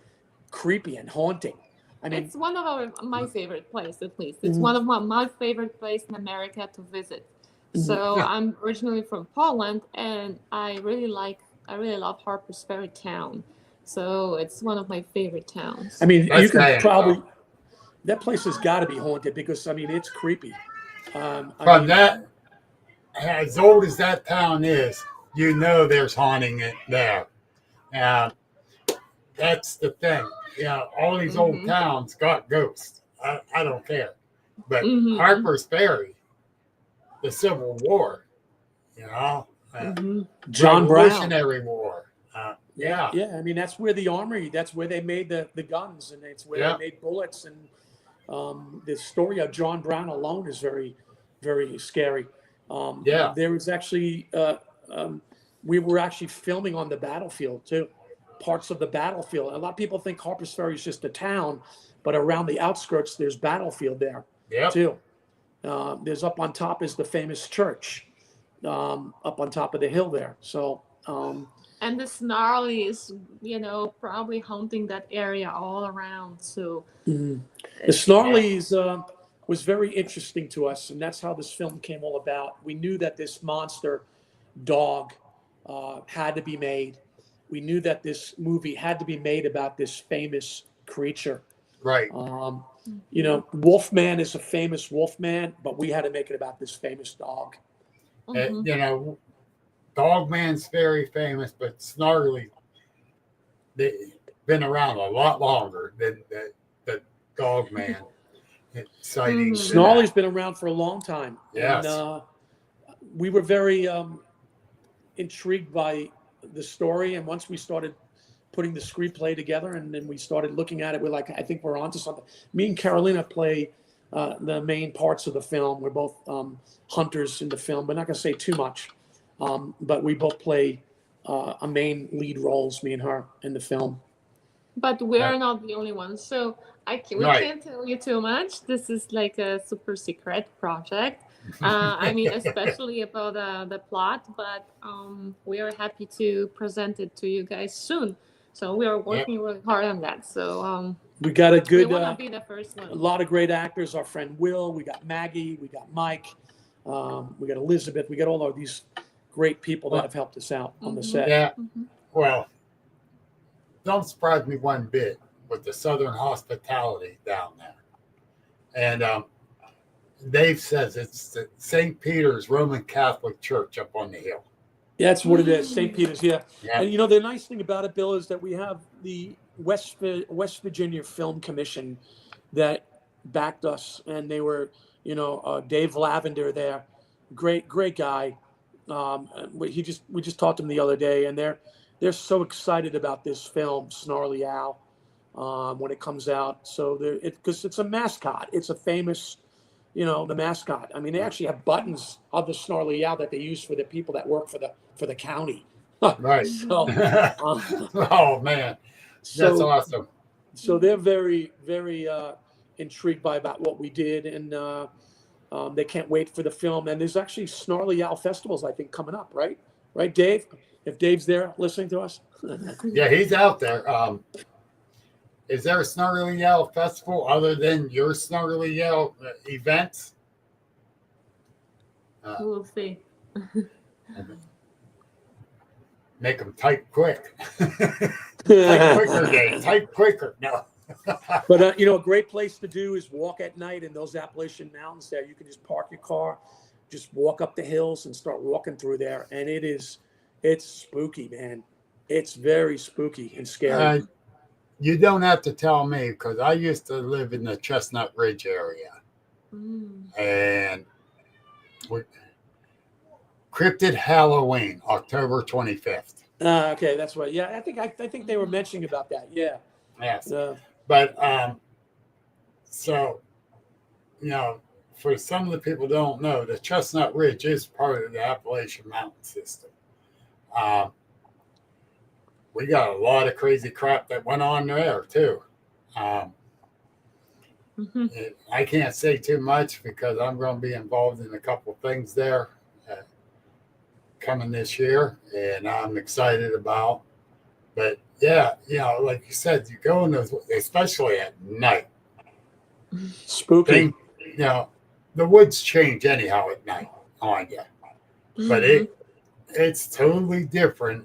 C: creepy and haunting. I mean,
D: it's one of my favorite places. At least it's one of my favorite places in America to visit. So I'm originally from Poland, and I really love Harper's Ferry town. So it's one of my favorite towns.
C: I mean, you can probably that place has got to be haunted because it's creepy.
B: That, as old as that town is, there's haunting it there. That's the thing. All these old towns got ghosts. I don't care, but Harper's Ferry, the Civil War,
C: John Brown,
B: Revolutionary War.
C: Yeah. I mean, that's where the armory. That's where they made the guns, and it's where they made bullets. And the story of John Brown alone is very, very scary. There was actually we were actually filming on the battlefield too, parts of the battlefield. A lot of people think Harper's Ferry is just a town, but around the outskirts, there's battlefield there too. There's up on top is the famous church, up on top of the hill there. So.
D: And the Snarly is, probably haunting that area all around. So
C: The Snarlies was very interesting to us, and that's how this film came all about. We knew that this monster dog had to be made. We knew that this movie had to be made about this famous creature.
B: Right.
C: Wolfman is a famous wolfman, but we had to make it about this famous dog.
B: Dogman's very famous, but Snarly, they've been around a lot longer than the Dogman sightings.
C: Snarly's been around for a long time.
B: Yes.
C: And we were very intrigued by the story. And once we started putting the screenplay together and then we started looking at it, we're like, I think we're onto something. Me and Karolina play the main parts of the film. We're both hunters in the film. We're not going to say too much. But we both play a main lead roles, me and her, in the film.
D: But we're not the only ones. So we can't tell you too much. This is like a super secret project. Especially about the plot. But we are happy to present it to you guys soon. So we are working really hard on that. So
C: we got a good,
D: we want to be the first one.
C: A lot of great actors. Our friend Will, we got Maggie, we got Mike, we got Elizabeth, we got all of these great people that have helped us out on the set.
B: Yeah. Well, don't surprise me one bit with the Southern hospitality down there. And Dave says it's the St. Peter's Roman Catholic Church up on the hill.
C: Yeah, that's what it is, St. Peter's, yeah. And the nice thing about it, Bill, is that we have the West Virginia Film Commission that backed us, and they were, Dave Lavender there, great guy. We just talked to them the other day, and they're so excited about this film, Snarly Yow, when it comes out. So because it's a mascot, it's a famous, the mascot. I mean, they actually have buttons of the Snarly Yow that they use for the people that work for the county.
B: Right.
C: So,
B: oh man, that's awesome.
C: So they're very, very intrigued about what we did, and they can't wait for the film. And there's actually Snarly Yow festivals, I think, coming up, right? Right, Dave? If Dave's there listening to us.
B: Yeah, he's out there. Is there a Snarly Yow festival other than your Snarly Yow events?
D: We'll see.
B: Make them type quick. Type quicker, Dave. Type quicker. No.
C: But, a great place to do is walk at night in those Appalachian Mountains there. You can just park your car, just walk up the hills and start walking through there. And it's spooky, man. It's very spooky and scary.
B: You don't have to tell me, because I used to live in the Chestnut Ridge area. And Cryptid Halloween, October 25th.
C: Okay, that's right. Yeah, I think they were mentioning about that. Yeah.
B: Yes. But so, for some of the people who don't know, the Chestnut Ridge is part of the Appalachian Mountain System. We got a lot of crazy crap that went on there too. I can't say too much because I'm going to be involved in a couple of things there coming this year, and I'm excited about. But yeah, like you said, you go in those, especially at night.
C: Spooky.
B: The woods change anyhow at night on you, but it's totally different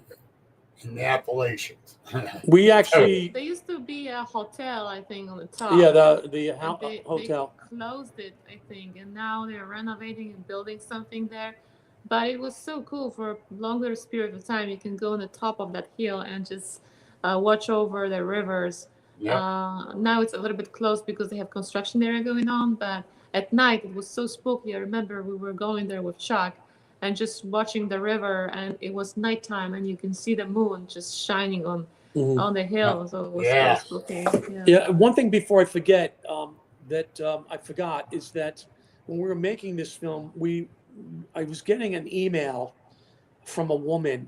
B: in the Appalachians.
C: We actually
D: there used to be a hotel, I think, on the top.
C: Yeah, the hotel.
D: They closed it, I think, and now they're renovating and building something there. But it was so cool for a longer period of time. You can go on the top of that hill and just watch over the rivers. Now it's a little bit closed because they have construction area going on. But at night, it was so spooky. I remember we were going there with Chuck and just watching the river, and it was nighttime, and you can see the moon just shining on the hill. So it was so spooky.
C: Yeah. One thing before I forget I forgot is that when we were making this film, I was getting an email from a woman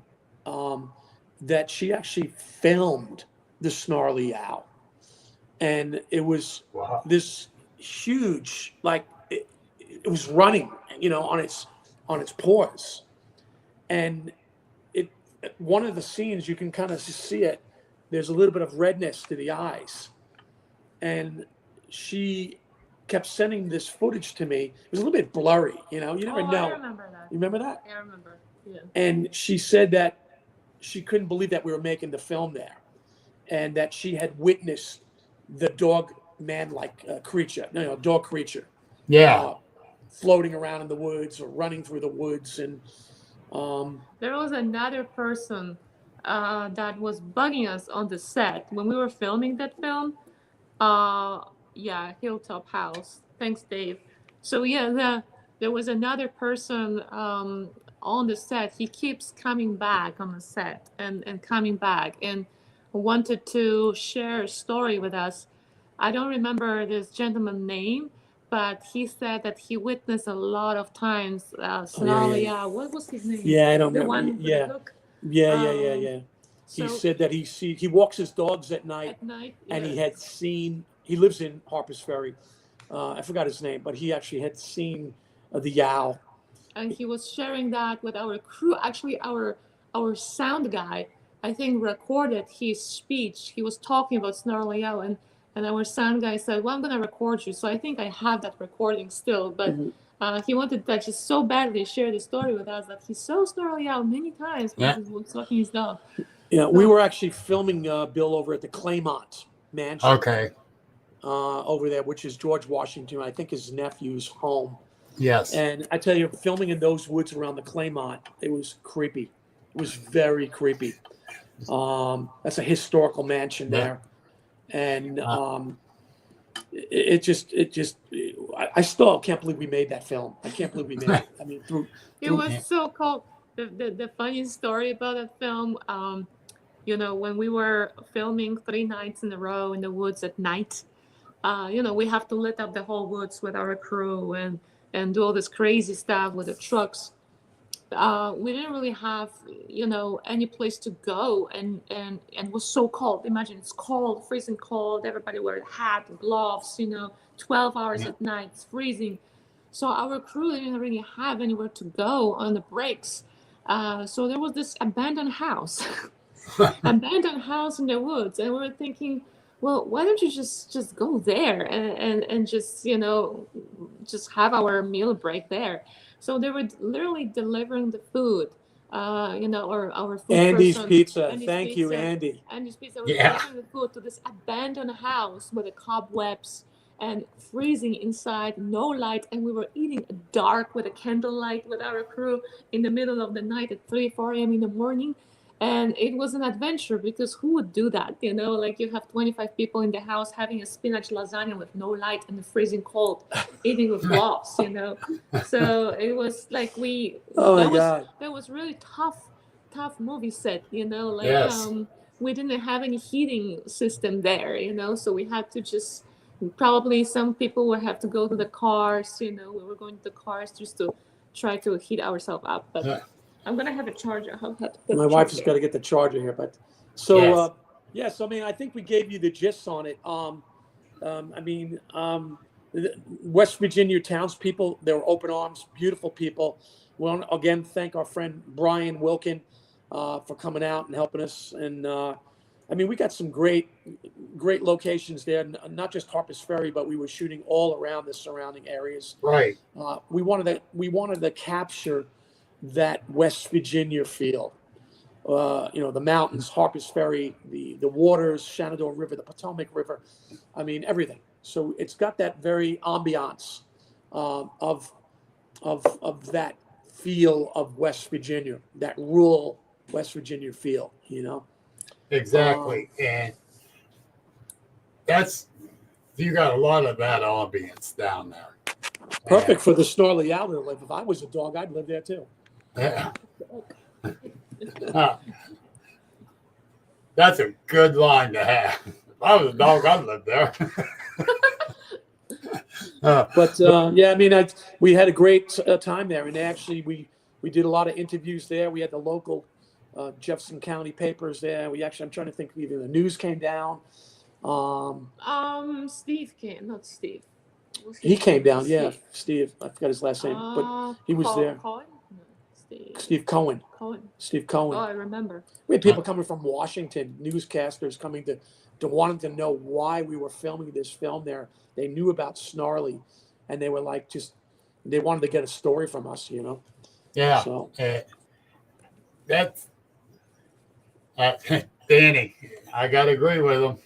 C: that she actually filmed the Snarly Yow, and it was this huge, like it was running, on its paws, and one of the scenes you can kind of see it. There's a little bit of redness to the eyes, and she kept sending this footage to me. It was a little bit blurry, you never know.
D: I remember that.
C: You remember that?
D: I remember. Yeah.
C: And she said that she couldn't believe that we were making the film there, and that she had witnessed the dog man-like creature, dog creature, floating around in the woods or running through the woods. And
D: there was another person that was bugging us on the set when we were filming that film. Hilltop House. Thanks, Dave. So there was another person on the set. He keeps coming back on the set and coming back and wanted to share a story with us. I don't remember this gentleman's name, but he said that he witnessed a lot of times Snarly Yow. What was his name?
C: Yeah, I don't
D: the
C: remember.
D: One with the hook?
C: Yeah.
D: So,
C: He said that he walks his dogs at night, and he lives in Harper's Ferry. I forgot his name, but he actually had seen the Yow.
D: And he was sharing that with our crew. Actually, our sound guy, I think, recorded his speech. He was talking about Snarly Yow, and our sound guy said, "Well, I'm going to record you." So I think I have that recording still, but he wanted to just so badly share the story with us that he saw Snarly Yow many times when he was walking his dog.
C: Yeah, we were actually filming Bill over at the Claymont Mansion.
B: Okay.
C: Over there, which is George Washington, I think his nephew's home.
B: Yes.
C: And I tell you, filming in those woods around the Claymont, it was creepy. It was very creepy. That's a historical mansion there. And I still can't believe we made that film. I can't believe we made it. I mean,
D: it was so cool. The funniest story about that film, when we were filming 3 nights in a row in the woods at night, we have to lit up the whole woods with our crew and do all this crazy stuff with the trucks. We didn't really have, any place to go, and it was so cold. Imagine it's cold, freezing cold. Everybody wear a hat, gloves, 12 hours at night, it's freezing. So our crew didn't really have anywhere to go on the breaks. So there was this abandoned house in the woods, and we were thinking, well, why don't you just go there and just just have our meal break there. So they were literally delivering the food, or our food
C: Andy's
D: person.
C: Pizza. Thank you, Andy.
D: Andy's Pizza was delivering the food to this abandoned house with the cobwebs and freezing inside, no light, and we were eating dark with a candlelight with our crew in the middle of the night at 3-4 a.m. in the morning. And it was an adventure, because who would do that? Like you have 25 people in the house having a spinach lasagna with no light and the freezing cold, eating with gloves, So it was like that was really tough movie set, we didn't have any heating system there, so we had to just, probably some people would have to go to the cars, we were going to the cars just to try to heat ourselves up. But I'm going to have a charger.
C: My wife has got to get the charger here. But so, so, I mean, I think we gave you the gist on it. West Virginia townspeople, they were open arms, beautiful people. We want to, again, thank our friend Brian Wilkin for coming out and helping us. And, we got some great locations there, not just Harper's Ferry, but we were shooting all around the surrounding areas.
B: Right.
C: We wanted to capture that West Virginia feel, the mountains, Harper's Ferry, the waters, Shenandoah River, the Potomac River, everything. So it's got that very ambiance of that feel of West Virginia, that rural West Virginia feel,
B: Exactly. And you got a lot of that ambience down there.
C: Perfect for the Snarly Yow to live. If I was a dog, I'd live there too.
B: Yeah. That's a good line to have. If I was a dog, I'd live there.
C: We had a great time there, and actually we did a lot of interviews there. We had the local Jefferson County papers there. I'm trying to think, either the news came down.
D: Steve came, not Steve.
C: He came down, yeah, Steve. I forgot his last name, but he was there.
D: Cohen? No,
C: Steve Cohen.
D: Cohen.
C: Steve Cohen.
D: Oh, I remember.
C: We had people coming from Washington, newscasters coming to wanting to know why we were filming this film there. They knew about Snarly, and they were like, they wanted to get a story from us, you know.
B: Yeah.
C: So
B: that's Danny. I gotta agree with him.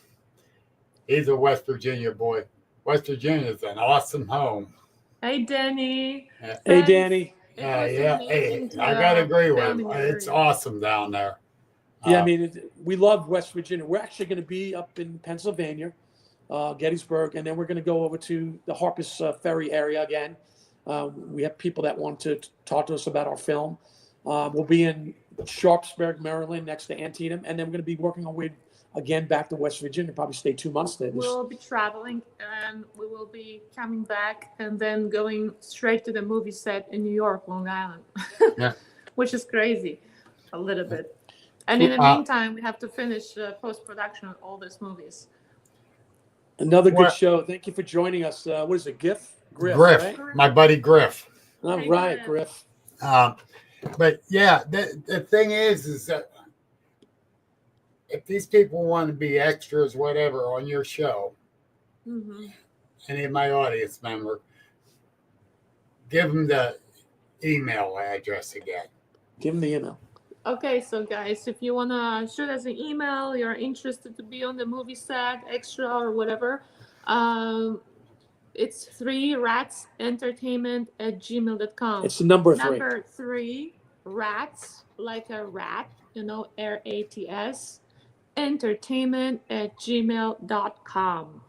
B: He's a West Virginia boy. West Virginia is an awesome home.
D: Hey, Danny.
C: Hey, Danny.
B: Yeah. Hey, I gotta agree with him. It's awesome down there.
C: Yeah, I mean, we love West Virginia. We're actually going to be up in Pennsylvania, Gettysburg, and then we're going to go over to the Harpers Ferry area again. We have people that want to talk to us about our film. We'll be in Sharpsburg, Maryland, next to Antietam, and then we're going to be working our way again back to West Virginia. Probably stay 2 months there.
D: We'll be traveling, and we will be coming back, and then going straight to the movie set in New York, Long Island,
B: Yeah.
D: which is crazy, a little bit. And in the meantime, we have to finish post-production on all these movies.
C: Another good show. Thank you for joining us. What is it, Griff,
B: Griff,
C: right?
B: my buddy Griff.
C: All right, Griff.
B: But yeah, the thing is that if these people want to be extras, whatever, on your show, any of my audience member, give them the email address again.
C: Give them the email.
D: Okay, so guys, if you want to shoot us an email, you're interested to be on the movie set, extra or whatever, it's 3ratsentertainment@gmail.com.
C: It's the number 3.
D: Number 3, rats, like a rat, RATS, entertainment@gmail.com.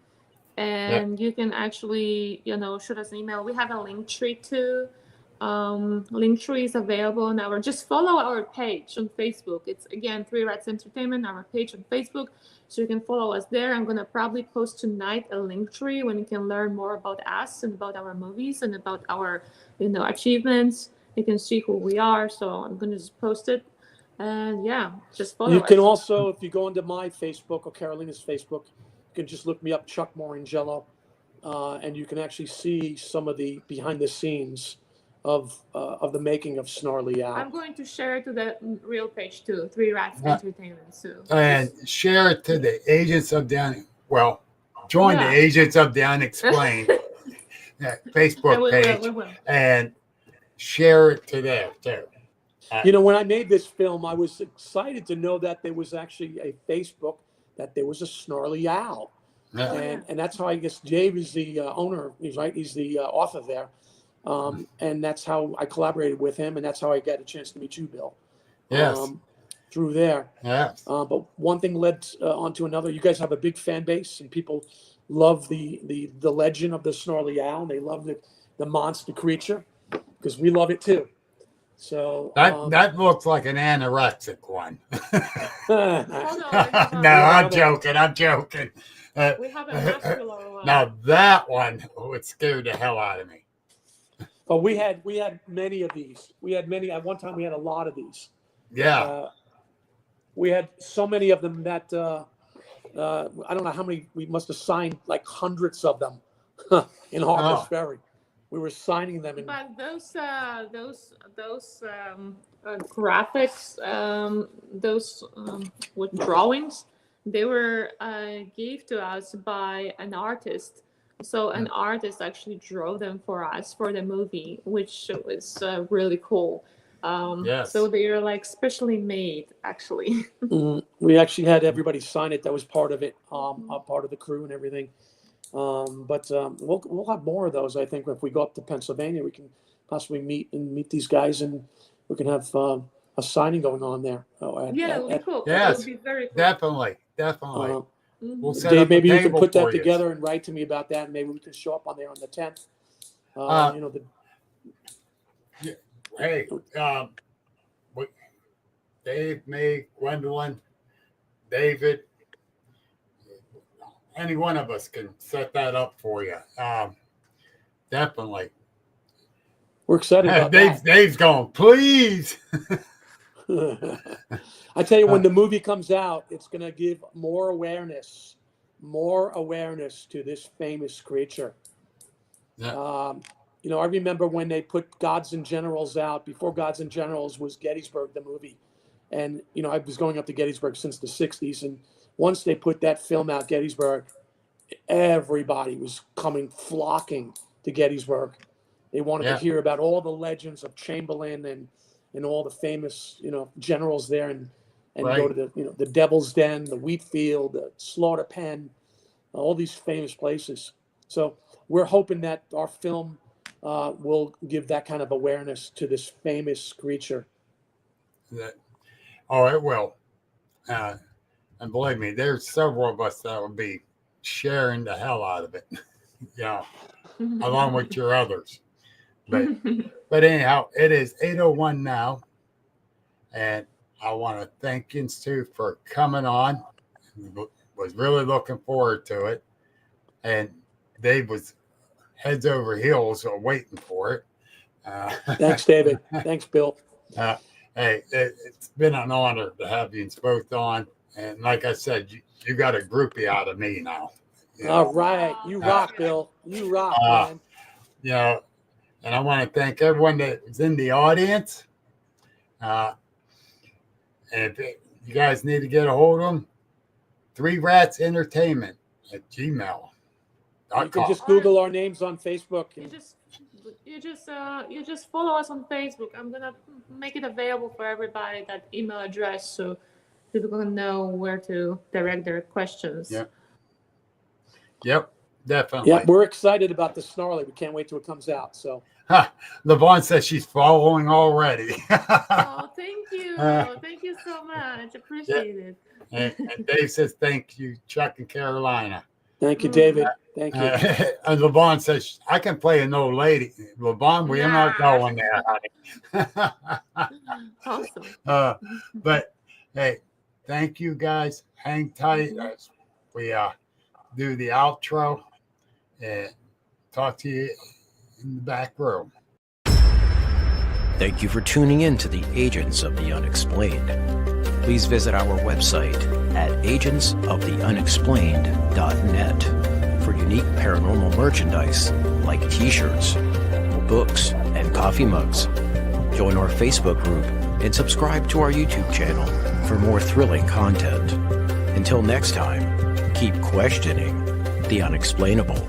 D: And you can actually, shoot us an email. We have a link tree too. Link tree is available on just follow our page on Facebook. It's again 3 Rats Entertainment, our page on Facebook, so you can follow us there. I'm gonna probably post tonight a link tree when you can learn more about us and about our movies and about our achievements. You can see who we are, so I'm gonna just post it, and just follow us.
C: You can also, if you go into my Facebook or Karolina's Facebook, you can just look me up, Chuck Morrongiello, and you can actually see some of the behind the scenes of the making of Snarly Yow.
D: I'm going to share it to the real page too, 3 Rats Entertainment. So
B: and share it to the Agents of the join the Agents of the Unexplained Facebook page and share it to there too.
C: When I made this film, I was excited to know that there was actually a Facebook, that there was a Snarly Yow.
B: Yeah.
C: And that's how I guess Dave is the owner. He's right. He's the author there. And that's how I collaborated with him, and that's how I got a chance to meet you, Bill.
B: Yes.
C: Through there.
B: Yes.
C: But one thing led onto another. You guys have a big fan base, and people love the legend of the Snarly Yow, and they love the monster creature, because we love it too. So
B: that looks like an anorexic one.
D: No,
B: I'm joking.
D: We have a muscular one.
B: Now that one would scare the hell out of me.
C: But we had many of these. We had many. At one time, we had a lot of these.
B: Yeah.
C: We had so many of them that I don't know how many. We must have signed like hundreds of them in Harpers Ferry. We were signing them.
D: But those graphics, with drawings, they were gave to us by an artist. So an artist actually drew them for us for the movie, which was really cool.
B: Yes.
D: So they are like specially made, actually.
C: We actually had everybody sign it. That was part of it, part of the crew and everything. But we'll have more of those. I think if we go up to Pennsylvania, we can possibly meet these guys, and we can have a signing going on there.
D: It would be cool.
B: Yes,
D: it would be very cool.
B: definitely. We'll set
C: Dave,
B: up
C: maybe you can put that
B: you.
C: together and write to me about that, and maybe we can show up on there on the 10th.
B: Hey, Dave, me, Gwendolyn, David, any one of us can set that up for you. Definitely.
C: We're excited about that.
B: Dave's going, please.
C: I tell you, when the movie comes out, it's going to give more awareness to this famous creature.
B: Yeah.
C: You know, I remember when they put Gods and Generals out. Before Gods and Generals was Gettysburg, the movie. And, you know, I was going up to Gettysburg since the 60s. And once they put that film out, Gettysburg, everybody was flocking to Gettysburg. They wanted to
B: Yeah.
C: hear about all the legends of Chamberlain and all the famous, you know, generals there, and
B: Right.
C: go to the, you know, the Devil's Den, the wheat field, the slaughter pen, all these famous places. So we're hoping that our film will give that kind of awareness to this famous creature.
B: Oh, it will. And believe me, there's several of us that will be sharing the hell out of it. Yeah, along with your others. But anyhow, it is 8:01 now, and I want to thank you, Stu, for coming on. Was really looking forward to it, and Dave was heads over heels waiting for it.
C: Thanks, David. Thanks, Bill.
B: Hey, it's been an honor to have you both on, and like I said, you got a groupie out of me now.
C: All right, you rock, Bill. You rock, man.
B: You know, and I want to thank everyone that was in the audience. And if you guys need to get a hold of them, 3ratsentertainment@gmail.com.
C: You can just Google our names on Facebook.
D: You just follow us on Facebook. I'm gonna make it available for everybody, that email address, so people can know where to direct their questions.
B: Yep, definitely.
C: Yeah, we're excited about the Snarly. We can't wait till it comes out. So
B: LeVon says she's following already.
D: Oh, thank you. Thank you so much. Appreciate it.
B: And Dave says thank you, Chuck and Karolina.
C: thank you, David. Thank you.
B: And LeVon says I can play an old lady. LeVon, we're not going there, honey.
D: Awesome.
B: But hey, thank you guys. Hang tight as we do the outro, and talk to you in the back room.
A: Thank you for tuning in to the Agents of the Unexplained. Please visit our website at agentsoftheunexplained.net for unique paranormal merchandise like t-shirts, books, and coffee mugs. Join our Facebook group and subscribe to our YouTube channel for more thrilling content. Until next time, keep questioning the unexplainable.